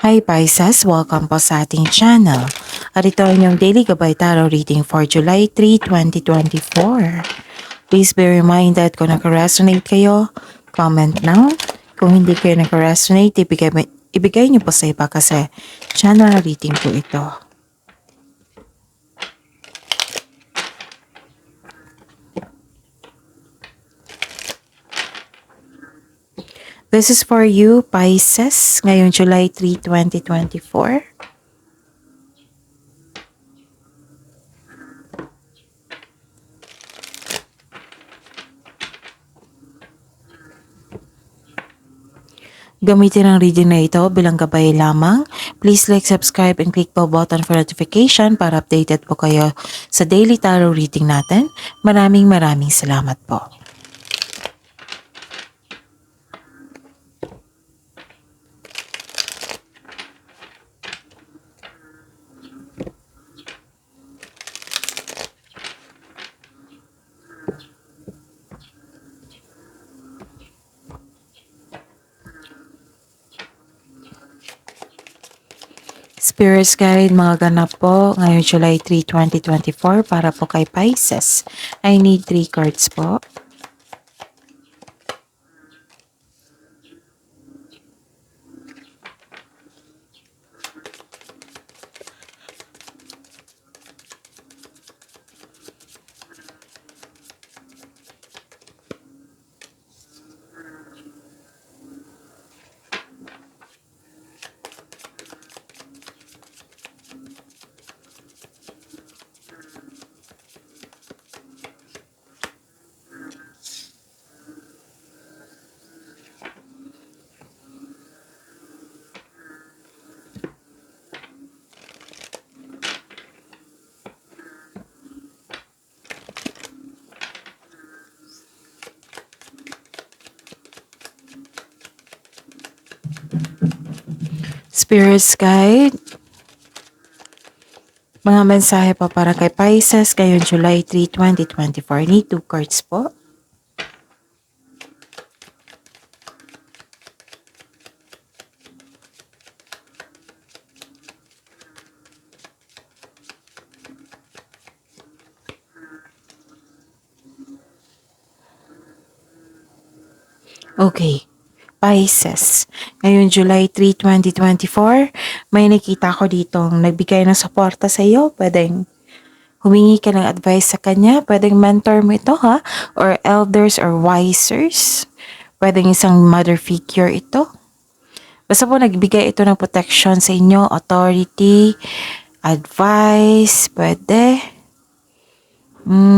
Hi Pisces! Welcome po sa ating channel. At ito ang inyong daily gabay tarot reading for July 3, 2024. Please be reminded kung naka-resonate kayo, comment now. Kung hindi kayo naka-resonate, ibigay niyo po sa iba kasi channel reading po ito. This is for you, Pisces, ngayong July 3, 2024. Gamitin ang reading na ito bilang gabay lamang. Please like, subscribe, and click po button for notification para updated po kayo sa daily tarot reading natin. Maraming salamat po. Spirits Guide, mga ganap po ngayong July 3, 2024 para po kay Pisces. I need 3 cards po. Spirits Guide, mga mensahe po para kay Pisces ngayong July 3, 2024. Need 2 cards po. Okay. Pisces. Ngayon, July 3, 2024, may nakita ko ditong nagbigay ng suporta sa iyo. Pwedeng humingi ka ng advice sa kanya. Pwedeng mentor mo ito, ha? Or elders or wisers. Pwedeng isang mother figure ito. Basta po nagbigay ito ng protection sa inyo, authority, advice, pwede.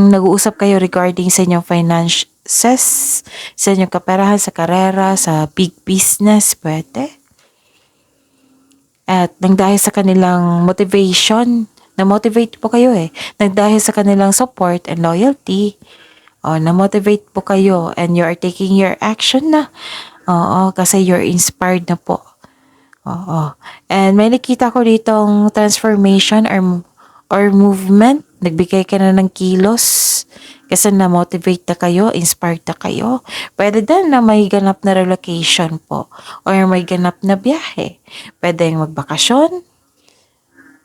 Nag-uusap kayo regarding sa inyong finances, sa inyong kaperahan, sa karera, sa big business, pwede. At nang dahil sa kanilang motivation, na-motivate po kayo Nang dahil sa kanilang support and loyalty, na-motivate po kayo and you are taking your action na. Oo, kasi you're inspired na po. Oo. And may nakita ko ditong transformation or movement. Nagbigay ka na ng kilos kasi na-motivate na kayo, inspired na kayo. Pwede din na may ganap na relocation po or may ganap na biyahe. Pwede magbakasyon,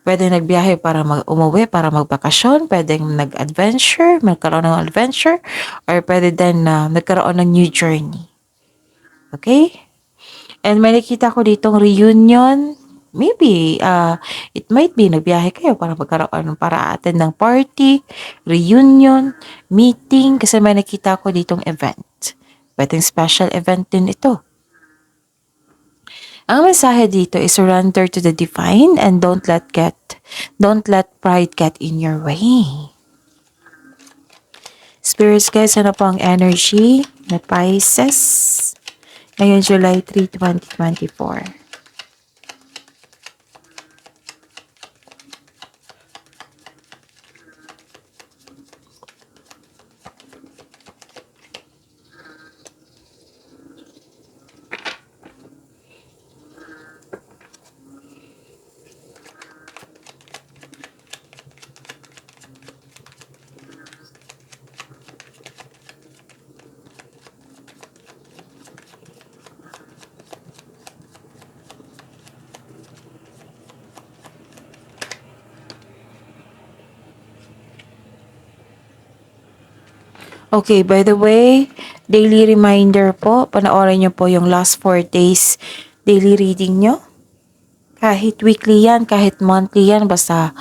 pwede nagbiyahe para umuwi para magbakasyon, pwede nag-adventure, magkaroon ng adventure, or pwede din na nagkaroon ng new journey. Okay? And may nakita ko ditong reunion. Maybe, it might be nagbiyahe kayo para magkaroon, para attend ng party, reunion, meeting, kasi may nakita ko ditong event. Pwedeng special event din ito. Ang mensahe dito is surrender to the divine and don't let pride get in your way. Spirits guys, ano po ang energy na Pisces ngayon July 3, 2024? Okay, by the way, daily reminder po, panoorin nyo po yung last 4 days daily reading nyo. Kahit weekly yan, kahit monthly yan, basta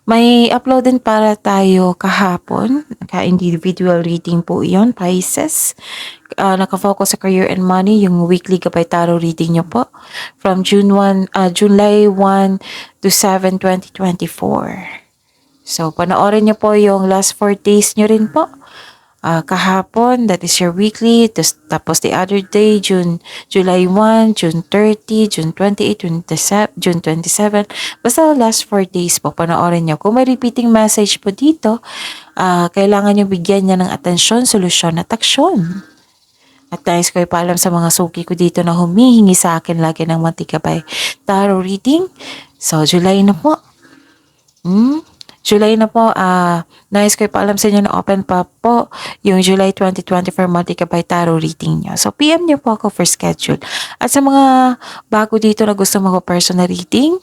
may upload din para tayo kahapon. Individual reading po yon Pisces. Nakafocus sa career and money, yung weekly gabay tarot reading nyo po. From July 1 to 7, 2024. So, panoorin nyo po yung last 4 days nyo rin po. Kahapon, that is your weekly. Tapos the other day, July 1, June 30, June 28, June 27. Basta last 4 days po, panoorin nyo. Kung may repeating message po dito, kailangan nyo bigyan niya ng atensyon, solusyon at aksyon. At nais ko ipaalam sa mga suki ko dito na humihingi sa akin lagi ng mantikabay tarot reading. So, July na po. July na po, nais ko ipaalam sa inyo na open pa po yung July 2024 Multi-Kabay Tarot reading nyo. So, PM nyo po ako for schedule. At sa mga bago dito na gusto mag-personal reading,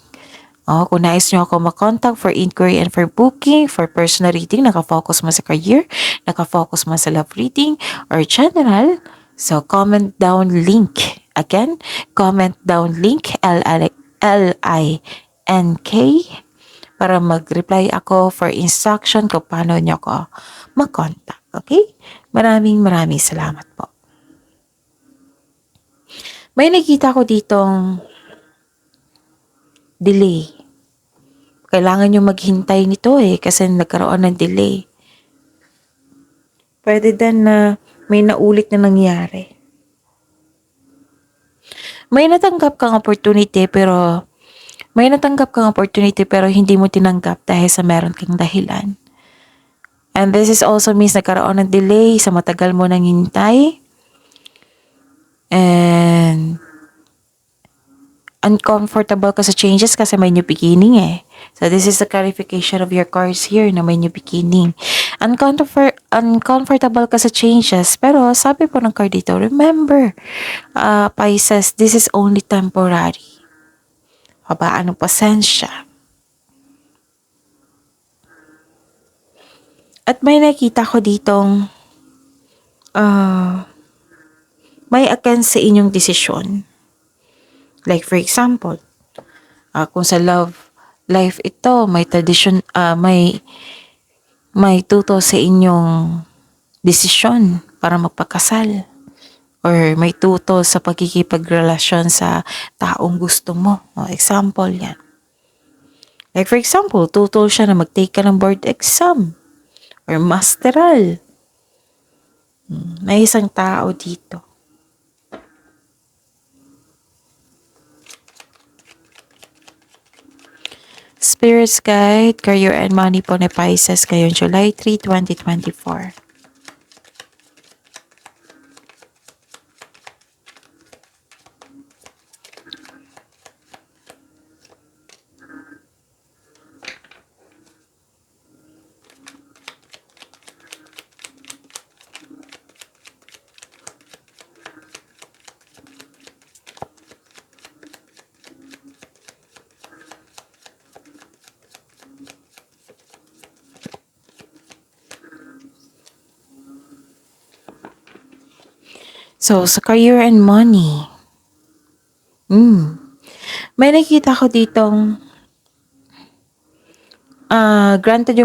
kung nais nyo ako makontak for inquiry and for booking, for personal reading, nakafocus mo sa career, nakafocus mo sa love reading, or general, so comment down link. Again, comment down link, LINK, para mag-reply ako for instruction kung paano nyo ko mag-contact. Okay? Maraming salamat po. May nakita ko ditong delay. Kailangan nyo maghintay nito kasi nagkaroon ng delay. Pwede din na may naulit na nangyari. May natanggap kang opportunity pero hindi mo tinanggap dahil sa meron kang dahilan. And this is also means nagkaroon ng delay sa matagal mo nang hintay. And uncomfortable ka sa changes kasi may new beginning So this is the clarification of your cards here na may new beginning. Uncomfortable ka sa changes pero sabi po ng card dito, remember, Pisces, this is only temporary. Habaan ng pasensya. At may nakita ko ditong may against sa inyong desisyon. Like for example, kung sa love life ito, may tradition, may tuto sa inyong desisyon para magpakasal. Or may tuto sa pagkikipagrelasyon sa taong gusto mo. Example yan. Like for example, tutol siya na mag-take ka ng board exam. Or masteral. May isang tao dito. Spirits Guide, Career and Money po ni Pisces ngayong July 3, 2024. So, sa career and money, may nakita ko ditong granted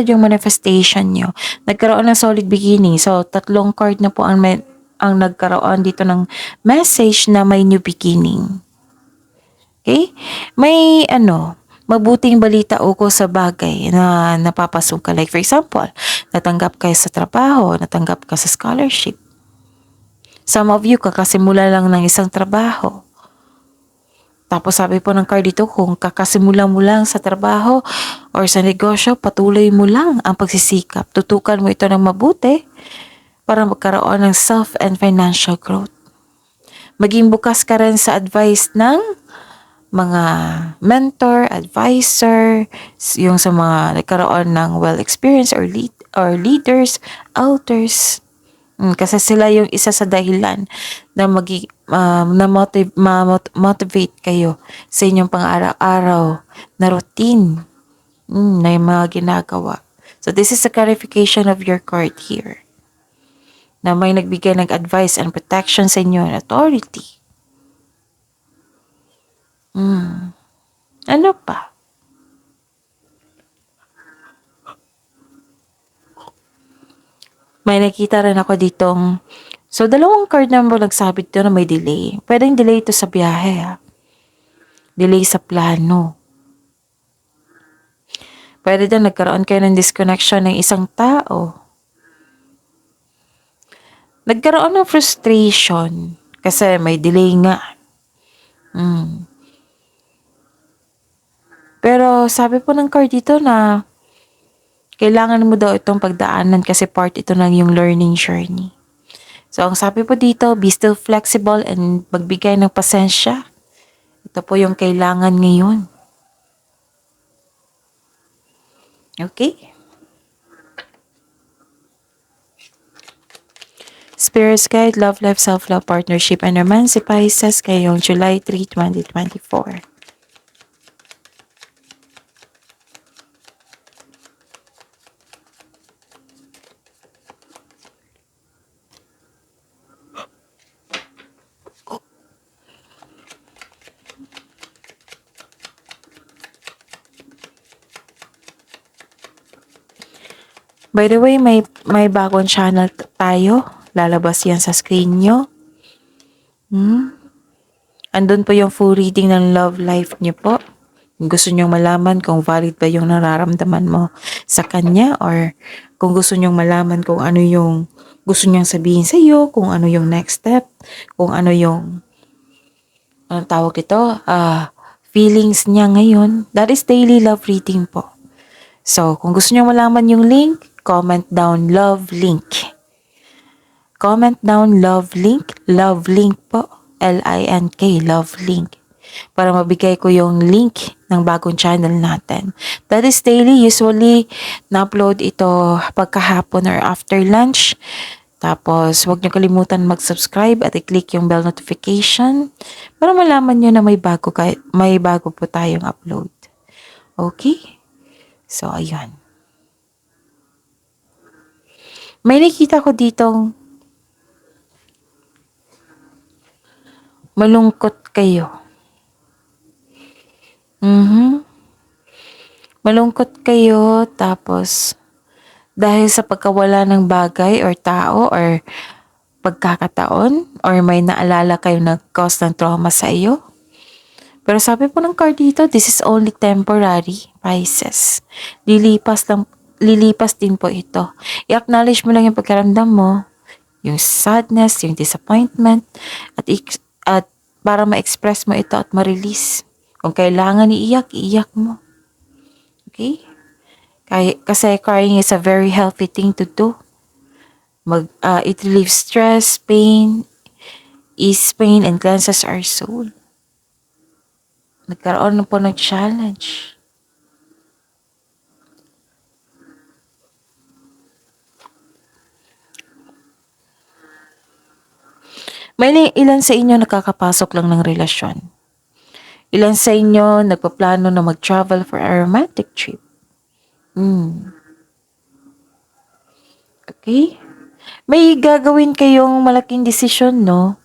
yung manifestation nyo. Nagkaroon ng solid beginning. So, 3 card na po ang nagkaroon dito ng message na may new beginning. Okay? May mabuting balita ukol sa bagay na napapasok ka. Like for example, natanggap ka sa trabaho, natanggap ka sa scholarship. Some of you, kakasimula lang ng isang trabaho. Tapos sabi po ng card dito, kung kakasimula mo lang sa trabaho or sa negosyo, patuloy mo lang ang pagsisikap. Tutukan mo ito ng mabuti para magkaroon ng self and financial growth. Maging bukas ka rin sa advice ng mga mentor, advisor, yung sa mga nagkaroon ng well-experienced or leaders, elders. Kasi sila yung isa sa dahilan na motivate kayo sa inyong pang-araw-araw na routine na yung mga ginagawa. So this is a clarification of your card here. na may nagbigay ng advice and protection sa inyo, authority. Ano pa? May nakita rin ako ditong, so dalawang card na mo nagsabit dito na may delay. Pwedeng delay ito sa biyahe ha. Delay sa plano. Pwede din nagkaroon kayo ng disconnection ng isang tao. Nagkaroon ng frustration kasi may delay nga. Pero sabi po ng card dito na kailangan mo daw itong pagdaanan kasi part ito ng yung learning journey. So, ang sabi po dito, be still flexible and magbigay ng pasensya. Ito po yung kailangan ngayon. Okay? Spirit's Guide, Love Life, Self-Love, Partnership, and Romance, si Pisces, kayong July 3, 2024. By the way, may bagong channel tayo. Lalabas yan sa screen nyo. Andun po yung full reading ng love life nyo po. Kung gusto nyong malaman kung valid ba yung nararamdaman mo sa kanya or kung gusto nyong malaman kung ano yung gusto niyang sabihin sa iyo, kung ano yung next step, kung ano yung anong tawag ito, feelings niya ngayon. That is daily love reading po. So, kung gusto niyo malaman yung link, comment down love link. Comment down love link po. Link, love link. Para mabigay ko yung link ng bagong channel natin. That is daily. Usually, na-upload ito pagkahapon or after lunch. Tapos, huwag niyo kalimutan mag-subscribe at i-click yung bell notification para malaman niyo na may bago po tayong upload. Okay? So, ayun. May nakita ko ditong malungkot kayo. Malungkot kayo tapos dahil sa pagkawala ng bagay or tao or pagkakataon or may naalala kayo na cause ng trauma sa iyo. Pero sabi po ng card dito, this is only temporary, Pisces. Lilipas din po ito. I-acknowledge mo lang yung pagkaramdam mo, yung sadness, yung disappointment, at para ma-express mo ito at ma-release. Kung kailangan iiyak mo. Okay? Kasi crying is a very healthy thing to do. It relieves stress, pain, ease pain, and cleanses our soul. Nagkaroon na po ng challenge. May ilan sa inyo nakakapasok lang ng relasyon. Ilan sa inyo nagpaplano na mag-travel for a romantic trip. Okay? May gagawin kayong malaking desisyon, no?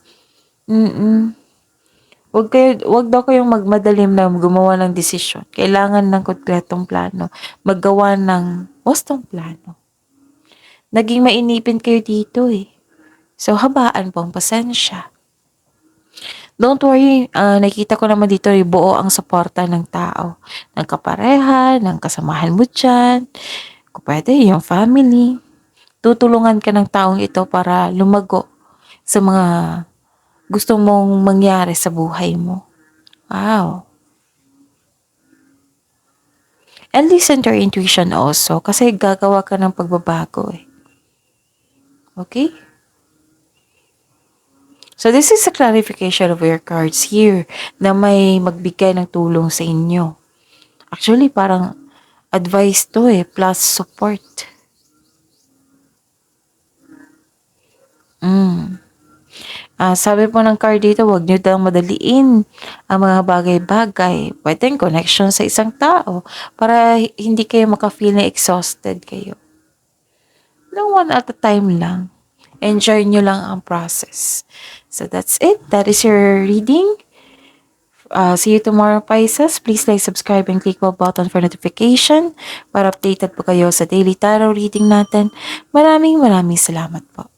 Wag daw kayong magmadalim na gumawa ng desisyon. Kailangan ng konkretong plano. Maggawa ng wastong plano. Naging mainipin kayo dito eh. So, habaan po ang pasensya. Don't worry, nakita ko naman dito buo ang suporta ng tao. Ng kapareha, ng kasamahan mo dyan. Kung pwede, yung family. Tutulungan ka ng taong ito para lumago sa mga gusto mong mangyari sa buhay mo. Wow. And listen to your intuition also kasi gagawa ka ng pagbabago eh. Okay? So this is a clarification of your cards here na may magbigay ng tulong sa inyo. Actually, parang advice to eh, plus support. Sabi po ng card dito, huwag nyo daw madaliin ang mga bagay-bagay. Pwedeng connection sa isang tao para hindi kayo maka-feel na exhausted kayo. Lang one at a time lang. Enjoy nyo lang ang process. So that's it. That is your reading. See you tomorrow, Pisces. Please like, subscribe, and click the button for notification para updated po kayo sa daily tarot reading natin. Maraming salamat po.